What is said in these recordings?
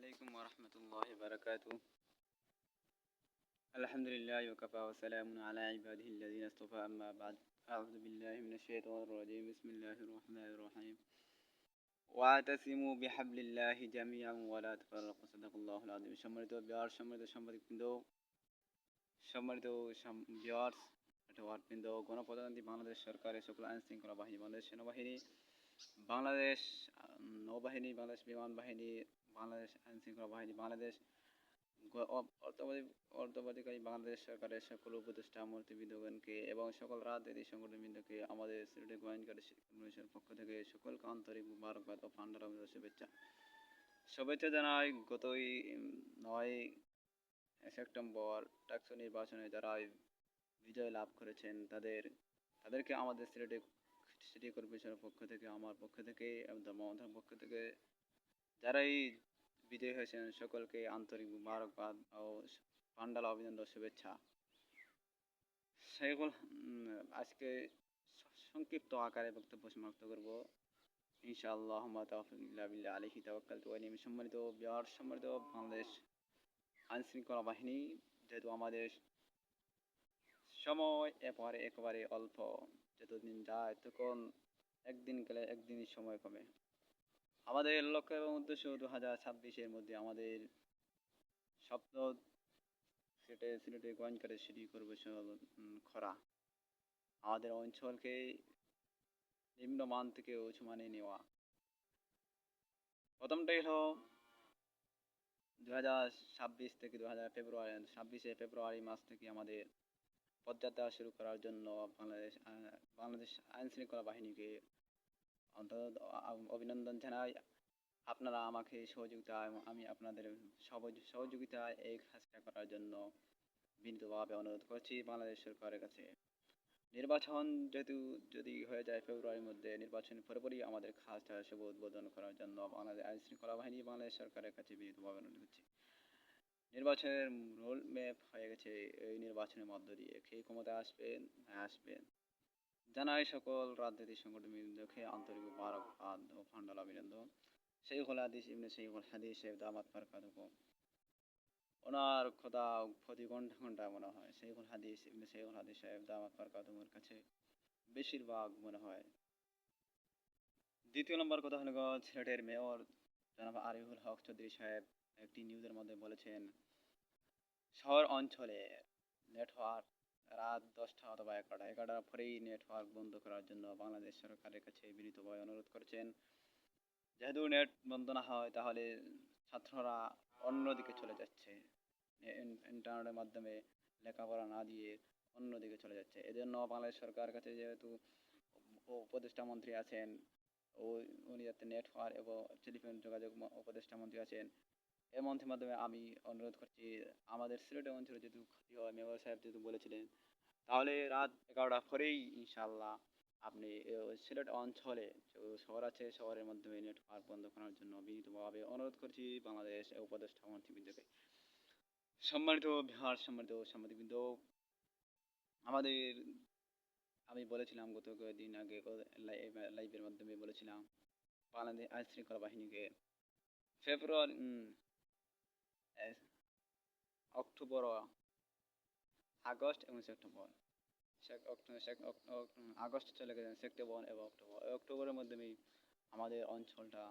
عليكم ورحمة الله وبركاته. الحمد لله وكفى وسلام على عباده الذين اصطفى أما بعد. أعوذ بالله من الشيطان الرجيم. بسم الله الرحمن الرحيم. واعتصموا بحبل الله جميعا ولا تفرقوا. صدق الله العظيم. সম্মানিত বিহার, সম্মানিত সাংবাদিকবৃন্দ, সম্মানিত বিহার, বৃন্দ, গণপ্রজাতন্ত্রী বাংলাদেশ সরকারের সকল আইন শৃঙ্খলা বাহিনী, বাংলাদেশ সেনাবাহিনী, বাংলাদেশ নৌবাহিনী, বাংলাদেশ বিমান বাহিনী, বাংলাদেশ আইন শৃঙ্খলা বাহিনী, বাংলাদেশ অর্থবাদীকারী বাংলাদেশ সরকারের সকল উপদেষ্টা মন্ত্রীবৃন্দগণকে এবং সকল রাজনৈতিক সংগঠনবৃন্দকে আমাদের সিলেটের গোয়েন্দাকারী কমিশনের পক্ষ থেকে সকলকে আন্তরিক মুবারকবাদ ও পান্ডা রমজানের শুভেচ্ছা জানাই। গতই 9 সেপ্টেম্বর ডাকসু নির্বাচনে যারা বিজয় লাভ করেছেন তাদেরকে আমাদের সিটি কর্পোরেশনের পক্ষ থেকে, আমার পক্ষ থেকে এবং মমতার পক্ষ থেকে যারাই বিজয়ী হয়েছেন সকলকে আন্তরিক মুবারকবাদ ও পান্ডাল অভিনন্দন শুভেচ্ছা। সেগুলো আজকে সংক্ষিপ্ত আকারে বক্তব্য সমাপ্ত করব ইনশাআল্লাহ। আলাইহি তাওয়াক্কালতু ওয়া ইলাইহি। সম্মানিত বিহার, সম্মানিত বাংলাদেশ আইন শৃঙ্খলা বাহিনী, যেহেতু আমাদের সময় একেবারে অল্প, যতদিন যায় তখন একদিন গেলে একদিনই সময় কমে। আমাদের লক্ষ্য এবং উদ্দেশ্য 2026-এর মধ্যে আমাদের স্বপ্ন সিলেটে গোয়েন্দাকারী সিটি কর্পোরেশন করা, আমাদের অঞ্চলকে নিম্নমান থেকে উঁচু মানে নেওয়া। প্রথমটাই হলো 2026 থেকে 26 ফেব্রুয়ারি মাস থেকে আমাদের পদযাত্রা শুরু করার জন্য বাংলাদেশ আইন শৃঙ্খলা বাহিনীকে অভিনন্দন জানাই। আপনারা আমাকে সহযোগিতায়, আমি আপনাদের সহযোগিতায় এই কাজটা করার জন্য বিনীতভাবে অনুরোধ করছি বাংলাদেশ সরকারের কাছে। নির্বাচন যদি হয়ে যায় ফেব্রুয়ারির মধ্যে, নির্বাচন পরপরই আমাদের কাজটা শুভ উদ্বোধন করার জন্য বাংলাদেশ আইন শৃঙ্খলা বাহিনী বাংলাদেশ সরকারের কাছে বিনীতভাবে অনুরোধ করছি। নির্বাচনের রোল ম্যাপ হয়ে গেছে। এই নির্বাচনের মধ্য দিয়ে কে ক্ষমতায় আসবেন জানাই সকল রাজনৈতিক সংগঠনকে আন্তরিক মুবারকবাদ ও পান্ডাল অভিনন্দন। শেখুল হাদিস ইবনে শেখুল হাদিস দামাত বারাকাতুহু, ওনার কথা প্রতি ঘন্টা মনে হয় শেখুল হাদিস ইবনে শেখুল হাদিস সাহেব দামাত বারাকাতুহুর কাছে বেশিরভাগ মনে হয়। দ্বিতীয় নম্বর কথা হলো সিলেটের মেয়র জনাব আরিফুল হক চৌধুরী সাহেব একটি নিউজের মধ্যে বলেছেন, শহর অঞ্চলে নেটওয়ার্ক রাত 10টা অথবা 11টার পরেই নেটওয়ার্ক বন্ধ করার জন্য বাংলাদেশ সরকারের কাছে বিনীতভাবে অনুরোধ করেছেন। যেহেতু নেট বন্ধ না হয় তাহলে ছাত্ররা অন্যদিকে চলে যাচ্ছে, ইন্টারনেটের মাধ্যমে লেখাপড়া না দিয়ে অন্যদিকে চলে যাচ্ছে। এজন্য বাংলাদেশ সরকারের কাছে, যেহেতু উপদেষ্টা মন্ত্রী আছেন, উনি যাতে নেটওয়ার্ক এবং টেলিফোন যোগাযোগ উপদেষ্টা মন্ত্রী আছেন, এর মন্ত্রীর মাধ্যমে আমি অনুরোধ করছি আমাদের সিলেটের অঞ্চলে যেহেতু ক্ষতি হয়, মেয়র সাহেব যেহেতু বলেছিলেন, তাহলে রাত 11টার পরেই ইনশাআল্লাহ আপনি সিলেট অঞ্চলে শহর আছে, শহরের মাধ্যমে নেটওয়ার্ক বন্ধ করার জন্য বিনীতভাবে অনুরোধ করছি বাংলাদেশ উপদেষ্টা মন্ত্রীবৃন্দকে। সম্মানিত বিহার, সম্মানিত সাংবাদিকবৃন্দ, আমি বলেছিলাম গত কয়েকদিন আগে লাইভের মাধ্যমে বলেছিলাম বাংলাদেশ আইন শৃঙ্খলা বাহিনীকে ফেব্রুয়ারি অক্টোবর, আগস্ট এবং সেপ্টেম্বর, আগস্ট চলে গেছে, সেপ্টেম্বর এবং অক্টোবরের মাধ্যমে আমাদের অঞ্চলটা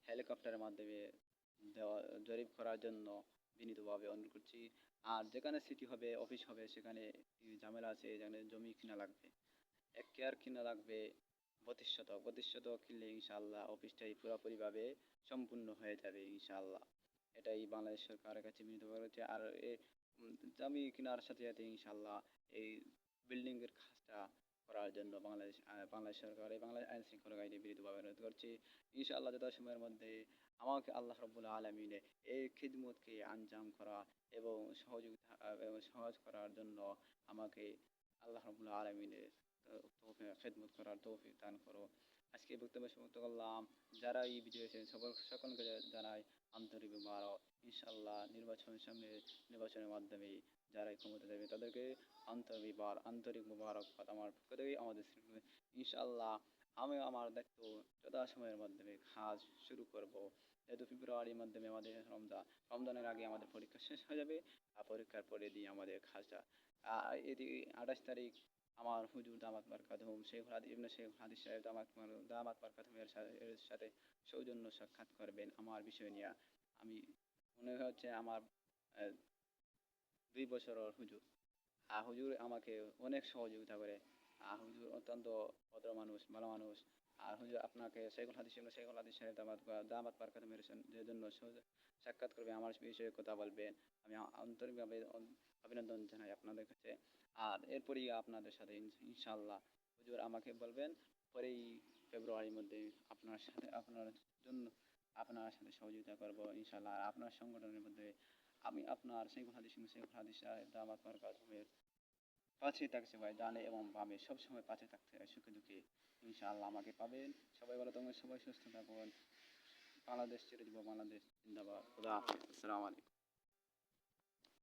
হেলিকপ্টারের মাধ্যমে জরিপ করার জন্য বিনীতভাবে অনুরোধ করছি। আর যেখানে সিটি হবে, অফিস হবে, সেখানে ঝামেলা আছে, যেখানে জমি কিনা লাগবে, 1 কেয়ার কিনা লাগবে 32 শতক কিনলে ইনশাআল্লাহ অফিসটাই পুরোপুরিভাবে সম্পূর্ণ হয়ে যাবে ইনশাআল্লাহ। এটাই বাংলাদেশ সরকারের কাছে বিনীতভাবে হচ্ছে। আর জমি কেনার সাথে সাথে ইনশাআল্লাহ এই বিল্ডিং এর কাজটা করার জন্য বাংলাদেশ সরকার এই বাংলাদেশ আইন শৃঙ্খলা বাহিনী বিনীতভাবে অনুরোধ করছি ইনশাআল্লাহ যথাসময়ের মধ্যে আমাকে আল্লাহ রাব্বুল আলামিন এই খিদমতকে আঞ্জাম করা এবং সহজ করার জন্য আমাকে আল্লাহ রাব্বুল আলামিনের খেদমত করার তৌফিক দান করো। আজকে বক্তব্য সমাপ্ত করলাম। যারা এই বিজয় হয়েছেন সকলকে জানাই আন্তরিক মুবারক। ইনশাআল্লাহ নির্বাচনের মাধ্যমে যারাই ক্ষমতা দেবে তাদেরকে আন্তরিক মুবারক আমার পক্ষ থেকে আমাদের ইনশাআল্লাহ। আমি আমার দায়িত্ব যথাসময়ের মাধ্যমে কাজ শুরু করব যেহেতু ফেব্রুয়ারির মাধ্যমে আমাদের রমজানের আগে আমাদের পরীক্ষা শেষ হয়ে যাবে, আর পরীক্ষার পরে দিয়ে আমাদের খাজা এটি 28 তারিখ আমার হুজুর দামাত বারকাতুহুম শেখ হাদিস সাহেব দামাত বারকাতুহুম এর সাথে সৌজন্য সাক্ষাৎ করবেন আমার বিষয় নিয়ে। আমি মনে হচ্ছে আমার 2 বছরের হুজুর, হুজুর আমাকে অনেক সহযোগিতা করে। হুজুর অত্যন্ত ভদ্র মানুষ, ভালো মানুষ। হুজুর আপনাকে শেখুল হাদিস সাহেব দামাত বারকাতুহুমের যে জন্য সাক্ষাৎ করবে, আমার বিষয়ে কথা বলবেন। আমি আন্তরিকভাবে অভিনন্দন জানাই আপনাদের কাছে। আর এরপরই আপনাদের সাথে ইনশাআল্লাহ হুজুর আমাকে বলবেন, পরেই ফেব্রুয়ারির মধ্যে জন্য আপনার সাথে সহযোগিতা করব ইনশাআল্লাহ। আর আপনার সংগঠনের মধ্যে আমি আপনার শেখুল হাদিস সাহেব দামাত বারকাতুহুমের পাশে থাকছে ভাই, ডানে এবং বামে সবসময় পাশে থাকতে হয় সুখে দুঃখে। ইনশাআল্লাহ আমাকে পাবেন। সবাই ভালো থাকবেন, সবাই সুস্থ থাকুন। বাংলাদেশ ছেড়ে দিব, বাংলাদেশ জিন্দাবাদ। খুদা হাফেজ। আসসালামু আলাইকুম।